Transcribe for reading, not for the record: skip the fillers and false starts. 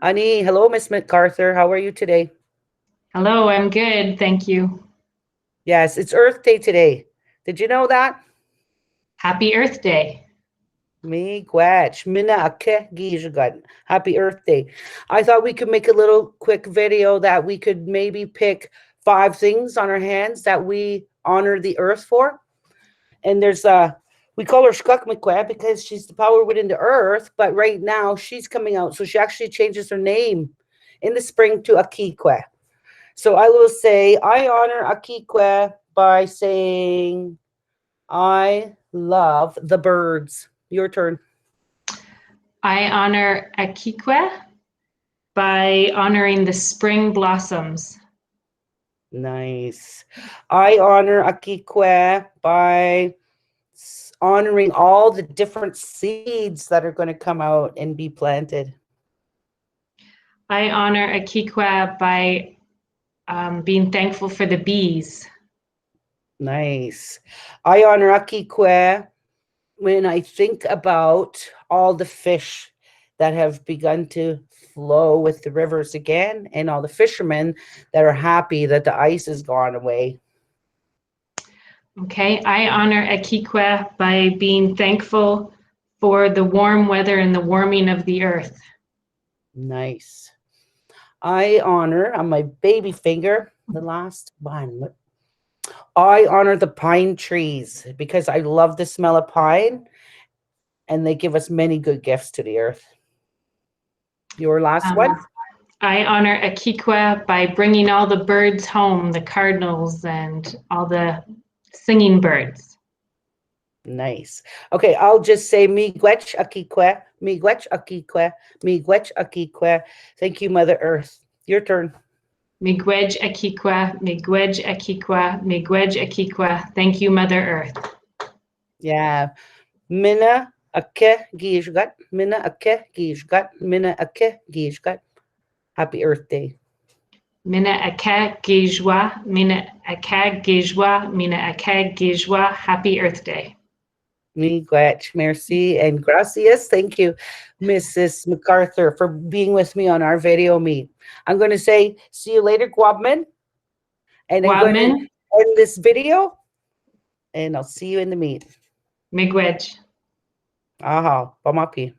Ani, hello, Miss MacArthur. How are you today? Hello, I'm good, thank you. Yes, it's Earth Day today. Did you know that? Happy Earth Day. Me gwach. Mina Aki Giizhgad. Happy Earth Day. I thought we could make a little quick video that we could maybe pick 5 things on our hands that we honor the earth for. And we call her Skukmikwe because she's the power within the earth, but right now she's coming out. So she actually changes her name in the spring to Akikwe. So I will say, I honor Akikwe by saying, I love the birds. Your turn. I honor Akikwe by honoring the spring blossoms. Nice. I honor Akikwe by honoring all the different seeds that are going to come out and be planted. I honor Akikwe by being thankful for the bees. Nice. I honor Akikwe when I think about all the fish that have begun to flow with the rivers again, and all the fishermen that are happy that the ice has gone away. Okay, I honor Akikwe by being thankful for the warm weather and the warming of the earth. Nice. I honor on my baby finger, the last one. I honor the pine trees because I love the smell of pine and they give us many good gifts to the earth. Your last one? I honor Akikwe by bringing all the birds home, the cardinals and all the singing birds. Nice. Okay, I'll just say miigwech akikwe, miigwech akikwe, miigwech akikwe. Thank you, Mother Earth. Your turn. Miigwech Akikwe, Miigwech Akikwe, Miigwech Akikwe. Thank you, Mother Earth. Yeah. Mina Aki Giizhgad, Mina Aki Giizhgad, Mina Aki Giizhgad. Happy Earth Day. Mina Aki Giizhgad, Mina Aki Giizhgad, Mina Aki Giizhgad. Happy Earth Day. Miigwech, merci, and gracias. Thank you, Mrs. MacArthur, for being with me on our video meet. I'm going to say, see you later, Guabman. And I'm going to Guabman, end this video, and I'll see you in the meet. Miigwech. Aha, pamapi.